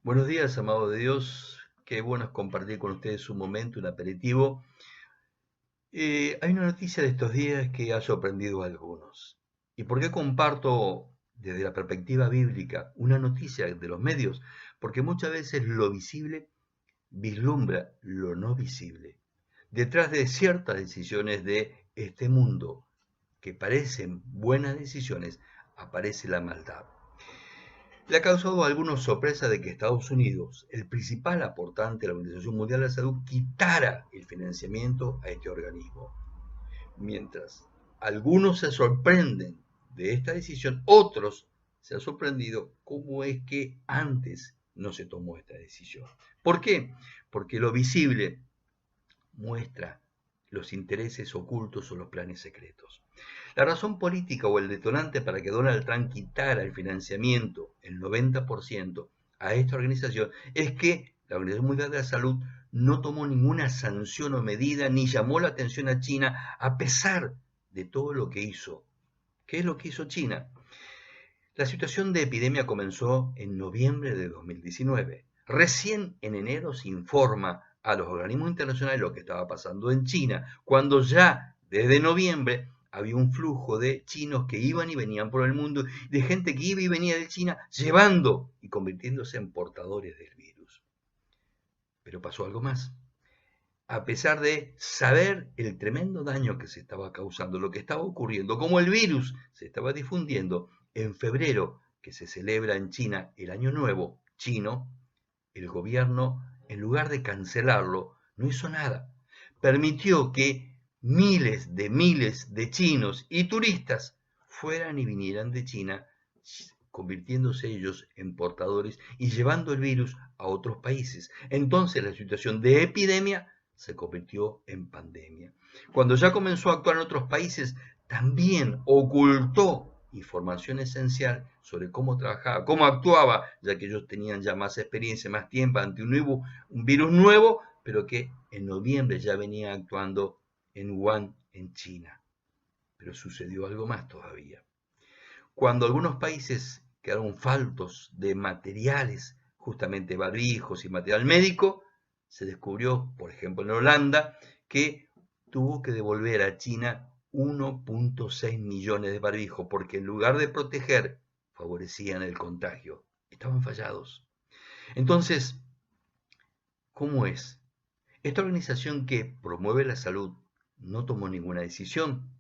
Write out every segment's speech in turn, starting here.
Buenos días, amado de Dios. Qué bueno es compartir con ustedes un momento, un aperitivo. Hay una noticia de estos días que ha sorprendido a algunos. ¿Y por qué comparto desde la perspectiva bíblica una noticia de los medios? Porque muchas veces lo visible vislumbra lo no visible. Detrás de ciertas decisiones de este mundo que parecen buenas decisiones, aparece la maldad. Le ha causado a algunos sorpresa de que Estados Unidos, el principal aportante de la Organización Mundial de la Salud, quitara el financiamiento a este organismo. Mientras algunos se sorprenden de esta decisión, otros se han sorprendido cómo es que antes no se tomó esta decisión. ¿Por qué? Porque lo visible muestra los intereses ocultos o los planes secretos. La razón política o el detonante para que Donald Trump quitara el financiamiento, el 90%, a esta organización es que la Organización Mundial de la Salud no tomó ninguna sanción o medida ni llamó la atención a China a pesar de todo lo que hizo. ¿Qué es lo que hizo China? La situación de epidemia comenzó en noviembre de 2019. Recién en enero se informa a los organismos internacionales lo que estaba pasando en China, cuando ya desde noviembre había un flujo de chinos que iban y venían por el mundo, de gente que iba y venía de China llevando y convirtiéndose en portadores del virus. Pero pasó algo más. A pesar de saber el tremendo daño que se estaba causando, lo que estaba ocurriendo, cómo el virus se estaba difundiendo, en febrero, que se celebra en China el Año Nuevo chino, el gobierno, en lugar de cancelarlo, no hizo nada. Permitió que miles de chinos y turistas fueran y vinieran de China, convirtiéndose ellos en portadores y llevando el virus a otros países. Entonces la situación de epidemia se convirtió en pandemia. Cuando ya comenzó a actuar en otros países, también ocultó información esencial sobre cómo trabajaba, cómo actuaba, ya que ellos tenían ya más experiencia, más tiempo ante un virus nuevo, pero que en noviembre ya venía actuando en Wuhan, en China. Pero sucedió algo más todavía. Cuando algunos países quedaron faltos de materiales, justamente barbijos y material médico, se descubrió, por ejemplo en Holanda, que tuvo que devolver a China 1.6 millones de barbijos, porque en lugar de proteger, favorecían el contagio. Estaban fallados. Entonces, ¿cómo es? Esta organización que promueve la salud no tomó ninguna decisión.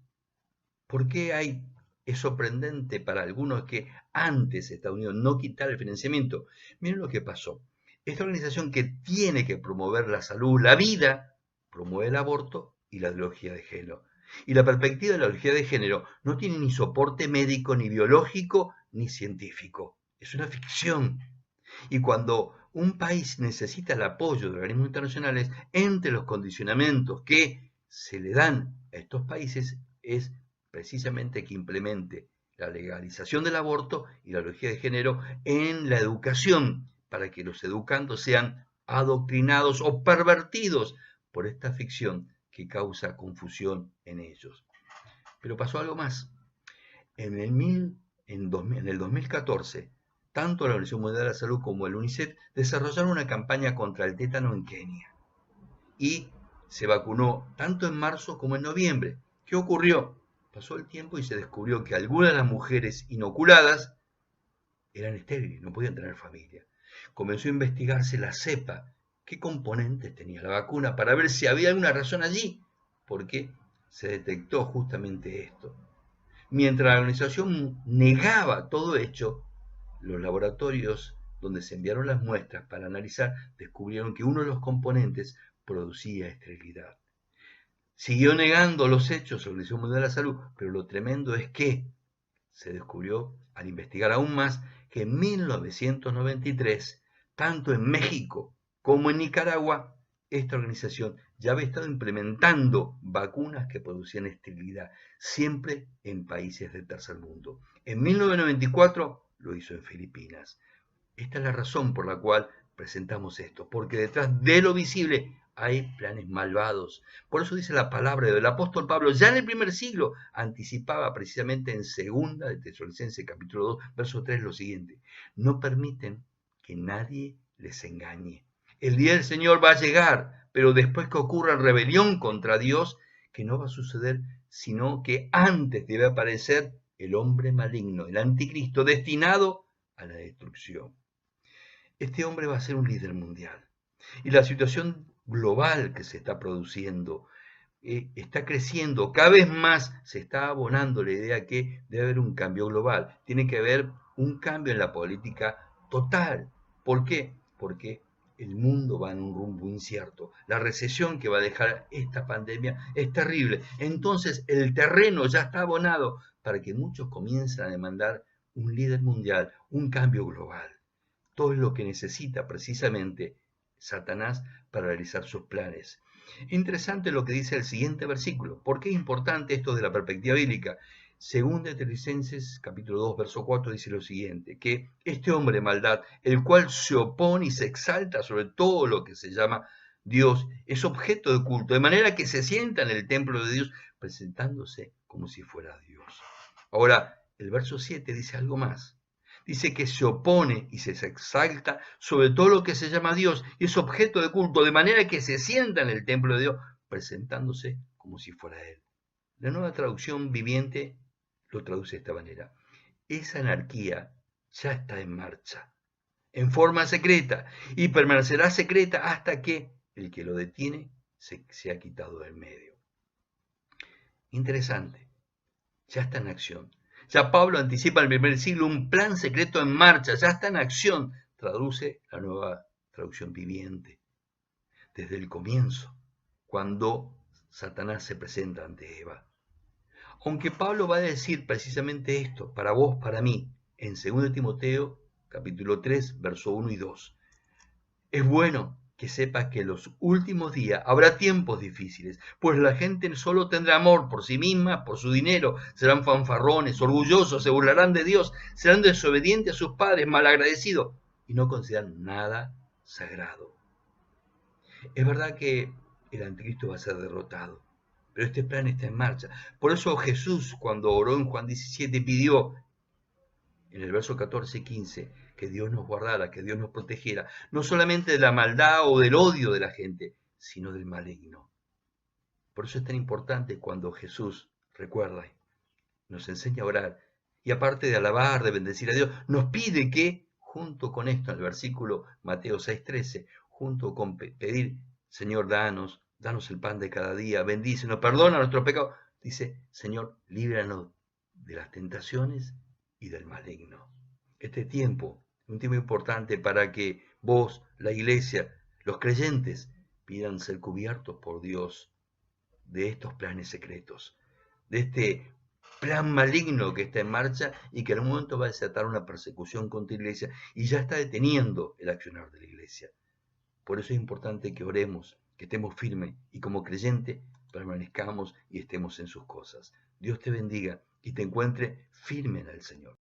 ¿Por qué es sorprendente para algunos que antes Estados Unidos no quitara el financiamiento? Miren lo que pasó. Esta organización que tiene que promover la salud, la vida, promueve el aborto y la ideología de género. Y la perspectiva de la ideología de género no tiene ni soporte médico, ni biológico, ni científico. Es una ficción. Y cuando un país necesita el apoyo de organismos internacionales, entre los condicionamientos que se le dan a estos países es precisamente que implemente la legalización del aborto y la ideología de género en la educación, para que los educandos sean adoctrinados o pervertidos por esta ficción que causa confusión en ellos. Pero pasó algo más. En el, mil, en el 2014, tanto la Organización Mundial de la Salud como el UNICEF desarrollaron una campaña contra el tétano en Kenia y se vacunó tanto en marzo como en noviembre. ¿Qué ocurrió? Pasó el tiempo y se descubrió que algunas de las mujeres inoculadas eran estériles, no podían tener familia. Comenzó a investigarse la cepa, qué componentes tenía la vacuna, para ver si había alguna razón allí, porque se detectó justamente esto. Mientras la organización negaba todo hecho, los laboratorios donde se enviaron las muestras para analizar descubrieron que uno de los componentes producía esterilidad. Siguió negando los hechos sobre la Organización Mundial de la Salud, pero lo tremendo es que se descubrió, al investigar aún más, que en 1993, tanto en México como en Nicaragua, esta organización ya había estado implementando vacunas que producían esterilidad, siempre en países del tercer mundo. En 1994 lo hizo en Filipinas. Esta es la razón por la cual presentamos esto, porque detrás de lo visible hay planes malvados. Por eso dice la palabra del apóstol Pablo, ya en el primer siglo, anticipaba precisamente en segunda de Tesalonicenses capítulo 2, verso 3, lo siguiente: no permiten que nadie les engañe. El día del Señor va a llegar, pero después que ocurra rebelión contra Dios, que no va a suceder, sino que antes debe aparecer el hombre maligno, el anticristo, destinado a la destrucción. Este hombre va a ser un líder mundial. Y la situación global que se está produciendo está creciendo, cada vez más se está abonando la idea que debe haber un cambio global, tiene que haber un cambio en la política total. ¿Por qué? Porque el mundo va en un rumbo incierto. La recesión que va a dejar esta pandemia es terrible. Entonces el terreno ya está abonado para que muchos comiencen a demandar un líder mundial, un cambio global. Todo es lo que necesita precisamente Satanás para realizar sus planes. Interesante lo que dice el siguiente versículo. ¿Por qué es importante esto de la perspectiva bíblica? Según de Tesalonicenses capítulo 2, verso 4 dice lo siguiente, que este hombre de maldad, el cual se opone y se exalta sobre todo lo que se llama Dios, es objeto de culto, de manera que se sienta en el templo de Dios presentándose como si fuera Dios. Ahora, el verso 7 dice algo más. Dice que se opone y se exalta sobre todo lo que se llama Dios y es objeto de culto, de manera que se sienta en el templo de Dios, presentándose como si fuera Él. La nueva traducción viviente lo traduce de esta manera. Esa anarquía ya está en marcha, en forma secreta, y permanecerá secreta hasta que el que lo detiene se ha quitado del medio. Interesante, ya está en acción. Ya Pablo anticipa en el primer siglo un plan secreto en marcha, ya está en acción, traduce la nueva traducción viviente. Desde el comienzo, cuando Satanás se presenta ante Eva. Aunque Pablo va a decir precisamente esto, para vos, para mí, en 2 Timoteo, capítulo 3, verso 1 y 2. Es bueno que sepas que en los últimos días habrá tiempos difíciles, pues la gente solo tendrá amor por sí misma, por su dinero, serán fanfarrones, orgullosos, se burlarán de Dios, serán desobedientes a sus padres, malagradecidos y no consideran nada sagrado. Es verdad que el anticristo va a ser derrotado, pero este plan está en marcha. Por eso Jesús, cuando oró en Juan 17, pidió en el verso 14 y 15 que Dios nos guardara, que Dios nos protegiera, no solamente de la maldad o del odio de la gente, sino del maligno. Por eso es tan importante cuando Jesús, recuerda, nos enseña a orar, y aparte de alabar, de bendecir a Dios, nos pide que, junto con esto, en el versículo Mateo 6:13, junto con pedir, Señor, danos el pan de cada día, bendícenos, perdona nuestros pecados, dice, Señor, líbranos de las tentaciones y del maligno. Este tiempo, un tiempo importante para que vos, la iglesia, los creyentes, pidan ser cubiertos por Dios de estos planes secretos, de este plan maligno que está en marcha y que en un momento va a desatar una persecución contra la iglesia y ya está deteniendo el accionar de la iglesia. Por eso es importante que oremos, que estemos firmes y como creyente permanezcamos y estemos en sus cosas. Dios te bendiga y te encuentre firme en el Señor.